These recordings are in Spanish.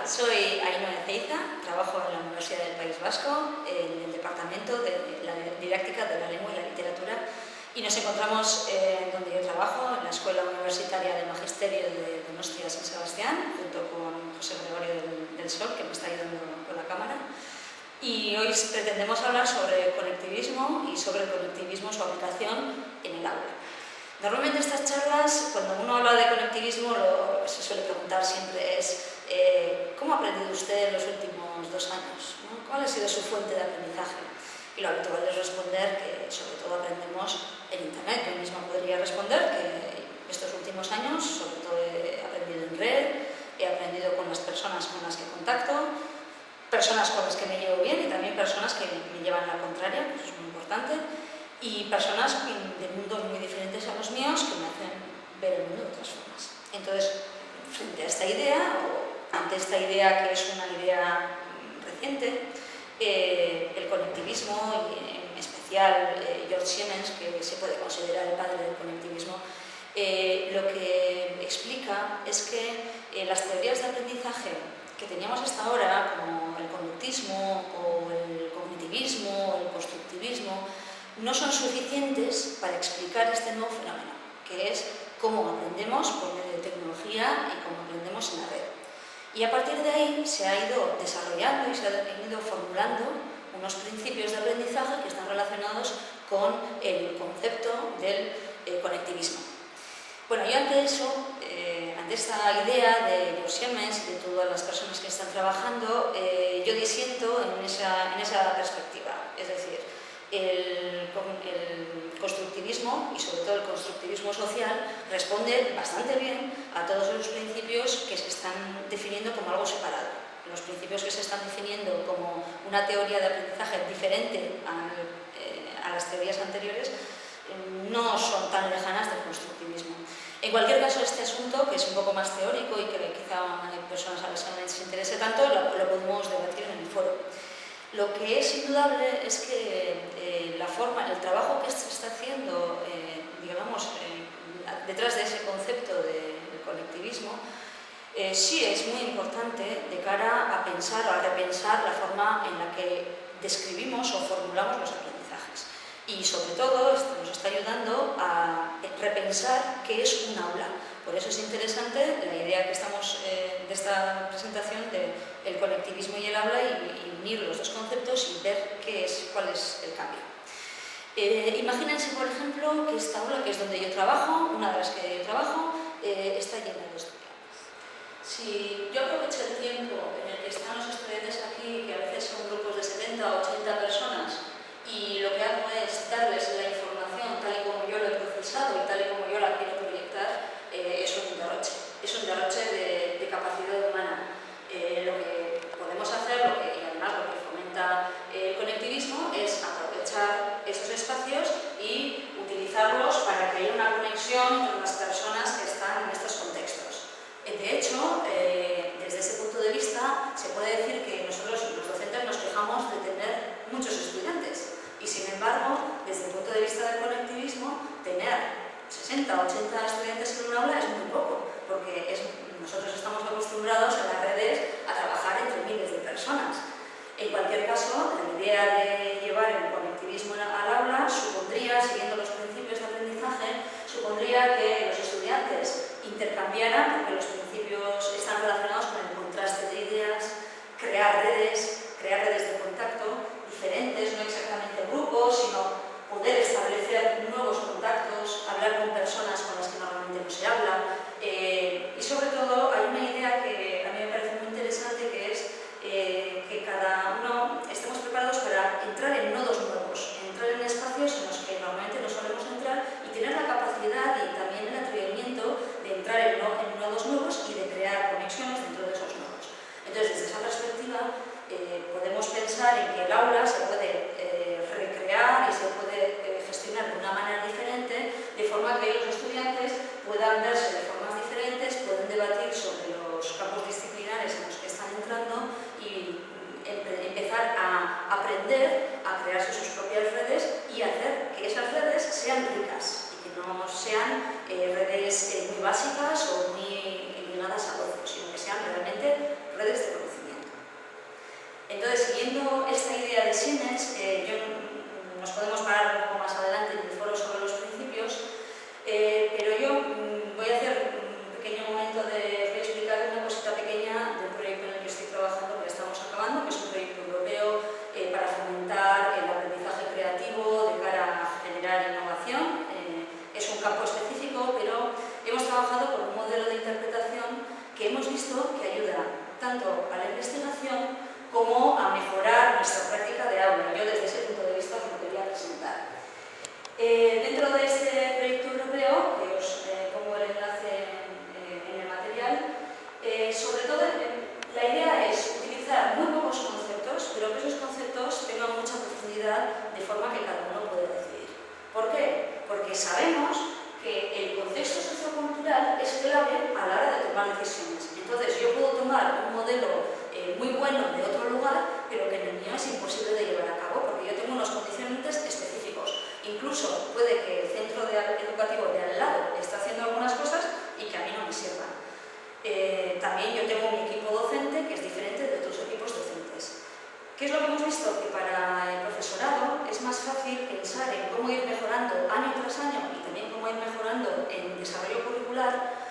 soy Ainhoa Ezeiza, trabajo en la Universidad del País Vasco, en el Departamento de la Didáctica de la Lengua y la Literatura, y nos encontramos donde yo trabajo, en la Escuela Universitaria de Magisterio de Donostia San Sebastián, junto con José Gregorio del Sol, que me está ayudando con la cámara. Y hoy pretendemos hablar sobre conectivismo y sobre el conectivismo, su aplicación en el aula. Normalmente estas charlas, cuando uno habla de conectivismo, lo que se suele preguntar siempre es ¿cómo ha aprendido usted en los últimos 2 años? ¿No? ¿Cuál ha sido su fuente de aprendizaje? Y lo habitual es responder que sobre todo aprendemos en Internet. Yo misma podría responder que estos últimos años sobre todo he aprendido en red, he aprendido con las personas con las que contacto, personas con las que me llevo bien y también personas que me llevan la contraria, que eso es muy importante, y personas de mundos muy diferentes a los míos que me hacen ver el mundo de otras formas. Entonces, frente a esta idea, o ante esta idea que es una idea reciente, el conectivismo, y en especial George Siemens, que se puede considerar el padre del conectivismo, lo que explica es que las teorías de aprendizaje que teníamos hasta ahora, como el conductismo, o el cognitivismo, o el constructivismo, no son suficientes para explicar este nuevo fenómeno, que es cómo aprendemos por medio de tecnología y cómo aprendemos en la red. Y a partir de ahí se ha ido desarrollando y se han ido formulando unos principios de aprendizaje que están relacionados con el concepto del conectivismo. Bueno, yo ante eso, ante esta idea de George Siemens y de todas las personas que están trabajando, yo disiento en esa perspectiva. Es decir, el constructivismo, y sobre todo el constructivismo social, responde bastante bien a todos los principios que se están definiendo como algo separado. Los principios que se están definiendo como una teoría de aprendizaje diferente a las teorías anteriores no son tan lejanas del constructivismo. En cualquier caso, este asunto, que es un poco más teórico y que quizá hay personas a las que no les interese tanto, lo podemos debatir en el foro. Lo que es indudable es que el trabajo que se está haciendo, detrás de ese concepto del colectivismo, sí es muy importante de cara a pensar o a repensar la forma en la que describimos o formulamos los aprendizajes. Y sobre todo nos está ayudando a repensar qué es un aula. Por eso es interesante la idea que estamos de esta presentación del conectivismo y el aula y unir los dos conceptos y ver cuál es el cambio. Imagínense, por ejemplo, que esta aula, que es donde yo trabajo, una de las que yo trabajo, está llena de estudiantes. Si yo aprovecho el tiempo en el que están los estudiantes aquí, que a veces son grupos de 70 o 80 personas, y lo que hago es darles la información tal y como yo lo he procesado y tal y como yo la quiero proyectar, es un derroche de capacidad humana. Lo que podemos hacer, y además lo que fomenta el conectivismo, es aprovechar esos espacios y utilizarlos para que haya una conexión entre las personas que están en estos contextos. De hecho, desde ese punto de vista, se puede decir que nosotros, los docentes, nos quejamos de tener muchos estudiantes. Y sin embargo, desde el punto de vista del conectivismo, tener 60 o 80 estudiantes en un aula es muy poco, porque nosotros estamos acostumbrados en las redes a trabajar entre miles de personas. En cualquier caso, la idea de llevar el conectivismo al aula supondría, siguiendo los principios de aprendizaje, supondría que los estudiantes intercambiaran, porque los principios están relacionados con el contraste de ideas, crear redes de contacto diferentes, no exactamente grupos, sino poder establecer nuevos contactos, hablar con personas con las que normalmente no se habla, y sobre visto que ayuda tanto a la investigación como a mejorar nuestra práctica de aula. Yo desde ese punto de vista os lo quería presentar. Dentro de este proyecto europeo, que os pongo el enlace en el material, sobre todo la idea es utilizar muy pocos conceptos, pero que esos conceptos tengan mucha profundidad de forma que cada uno pueda decidir. ¿Por qué? Porque sabemos que el contexto sociocultural es clave a la hora de tomar decisiones. Entonces yo puedo tomar un modelo muy bueno de otro lugar, pero que en el mío es imposible de llevar a cabo porque yo tengo unos condicionantes específicos. Incluso puede que el centro educativo de al lado esté haciendo algunas cosas y que a mí no me sirvan. También yo tengo un equipo docente que es diferente de otros equipos docentes. ¿Qué es lo que hemos visto? Que para el profesorado es más fácil pensar en cómo ir mejorando año tras año y también cómo ir mejorando en desarrollo curricular,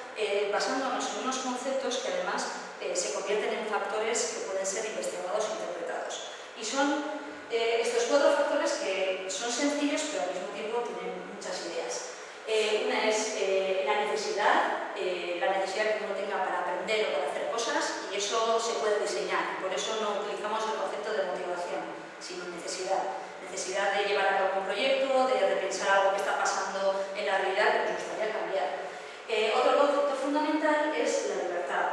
basándonos en unos conceptos que además se convierten en factores que pueden ser investigados e interpretados. Y son estos 4 factores que son sencillos pero al mismo tiempo tienen muchas ideas. Una es la necesidad que uno tenga para aprender o para hacer cosas, y eso se puede diseñar. Por eso no utilizamos el concepto de motivación, sino necesidad. Necesidad de llevar a cabo un proyecto, de repensar algo que está pasando en la realidad que nos gustaría cambiar. Otro concepto fundamental es la libertad.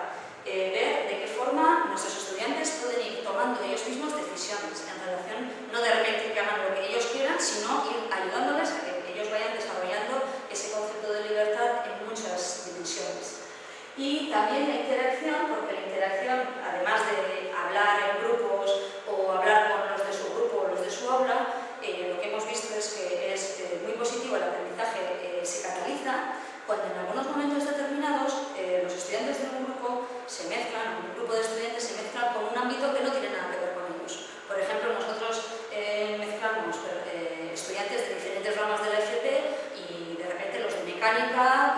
Ver de qué forma nuestros estudiantes pueden ir tomando ellos mismos decisiones en relación, no de repente que hagan lo que ellos quieran, sino ir ayudándoles a que ellos vayan desarrollando ese concepto de libertad en muchas dimensiones. Y también la interacción, porque la interacción, además de hablar en grupos o hablar con los de su grupo o los de su aula, lo que hemos visto es que es muy positivo, el aprendizaje se cataliza cuando en algunos momentos determinados los estudiantes de un grupo se mezclan, un grupo de estudiantes se mezclan con un ámbito que no tiene nada que ver con ellos. Por ejemplo, nosotros mezclamos estudiantes de diferentes ramas de la FP y de repente los de mecánica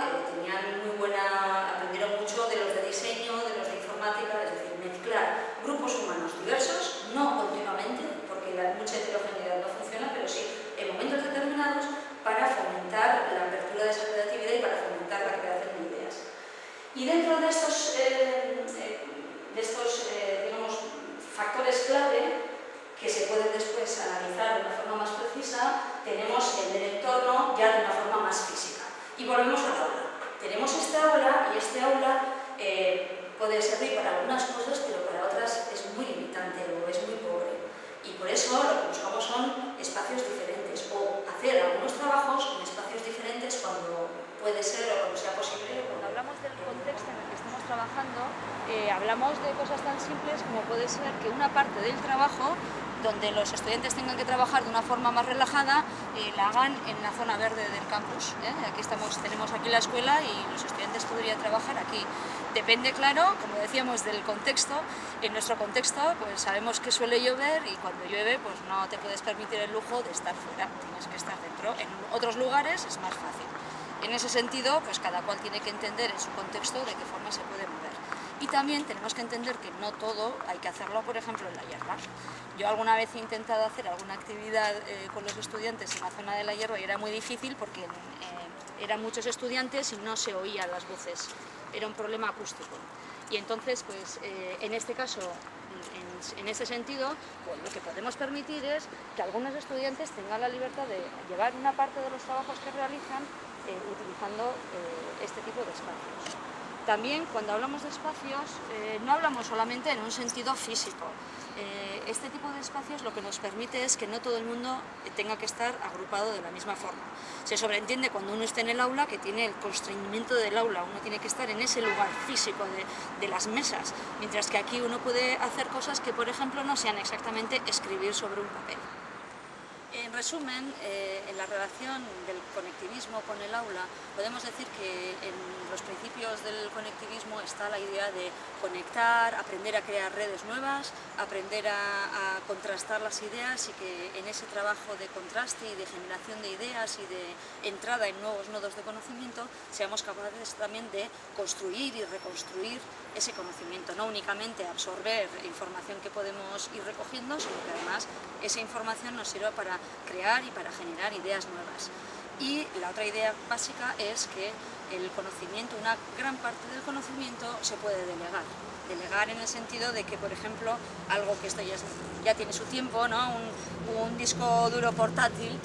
aprendieron mucho de los de diseño, de los de informática, es decir, mezclar grupos humanos diversos, no continuamente, porque mucha heterogeneidad no funciona, pero sí en momentos determinados para fomentar la apertura de esa creatividad y para fomentar la creación de ideas. Y dentro de estos digamos, factores clave que se pueden después analizar de una forma más precisa, tenemos el del entorno ya de una forma más física. Y volvemos al aula. Tenemos esta aula y este aula puede servir para algunas cosas, pero para otras es muy limitante o es muy pobre. Y por eso lo que buscamos son espacios diferentes o hacer algunos trabajos en espacios diferentes cuando puede ser o cuando sea posible. Cuando hablamos del contexto en el que estamos trabajando, hablamos de cosas tan simples como puede ser que una parte del trabajo donde los estudiantes tengan que trabajar de una forma más relajada, la hagan en la zona verde del campus. Aquí tenemos aquí la escuela y los estudiantes podrían trabajar aquí. Depende, claro, como decíamos, del contexto. En nuestro contexto, pues sabemos que suele llover y cuando llueve, pues no te puedes permitir el lujo de estar fuera, tienes que estar dentro. En otros lugares es más fácil. En ese sentido, pues cada cual tiene que entender en su contexto de qué forma se puede mover. Y también tenemos que entender que no todo hay que hacerlo, por ejemplo, en la hierba. Yo alguna vez he intentado hacer alguna actividad con los estudiantes en la zona de la hierba y era muy difícil porque eran muchos estudiantes y no se oían las voces. Era un problema acústico. Y entonces, pues, en este caso, en ese sentido, pues, lo que podemos permitir es que algunos estudiantes tengan la libertad de llevar una parte de los trabajos que realizan utilizando este tipo de espacios. También, cuando hablamos de espacios, no hablamos solamente en un sentido físico. Este tipo de espacios lo que nos permite es que no todo el mundo tenga que estar agrupado de la misma forma. Se sobreentiende cuando uno está en el aula que tiene el constreñimiento del aula, uno tiene que estar en ese lugar físico de las mesas, mientras que aquí uno puede hacer cosas que, por ejemplo, no sean exactamente escribir sobre un papel. En resumen, en la relación del conectivismo con el aula, podemos decir que en los principios del conectivismo está la idea de conectar, aprender a crear redes nuevas, aprender a contrastar las ideas y que en ese trabajo de contraste y de generación de ideas y de entrada en nuevos nodos de conocimiento seamos capaces también de construir y reconstruir ese conocimiento, no únicamente absorber información que podemos ir recogiendo, sino que además esa información nos sirva para crear y para generar ideas nuevas. Y la otra idea básica es que el conocimiento, una gran parte del conocimiento se puede delegar. Delegar en el sentido de que, por ejemplo, algo que esto ya tiene su tiempo, ¿no? Un disco duro portátil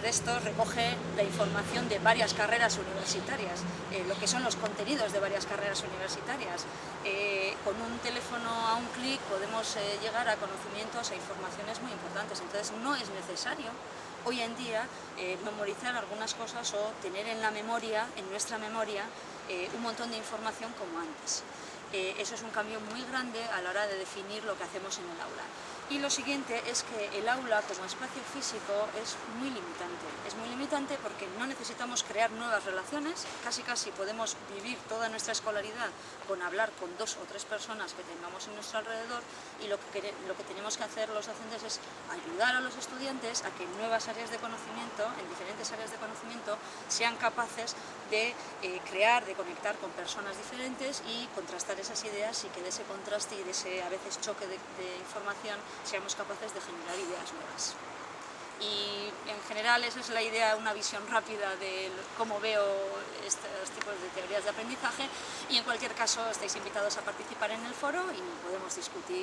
de estos recoge la información de varias carreras universitarias, lo que son los contenidos de varias carreras universitarias. Con un teléfono a un clic podemos llegar a conocimientos, a informaciones muy importantes, entonces no es necesario hoy en día memorizar algunas cosas o tener en la memoria, en nuestra memoria, un montón de información como antes. Eso es un cambio muy grande a la hora de definir lo que hacemos en el aula. Y lo siguiente es que el aula como espacio físico es muy limitante. Es muy limitante porque no necesitamos crear nuevas relaciones, casi podemos vivir toda nuestra escolaridad con hablar con 2 o 3 personas que tengamos en nuestro alrededor, y lo que tenemos que hacer los docentes es ayudar a los estudiantes a que en nuevas áreas de conocimiento, en diferentes áreas de conocimiento, sean capaces de crear, de conectar con personas diferentes y contrastar esas ideas, y que de ese contraste y de ese a veces choque de información seamos capaces de generar ideas nuevas. Y en general esa es la idea, una visión rápida de cómo veo estos tipos de teorías de aprendizaje, y en cualquier caso estáis invitados a participar en el foro y podemos discutir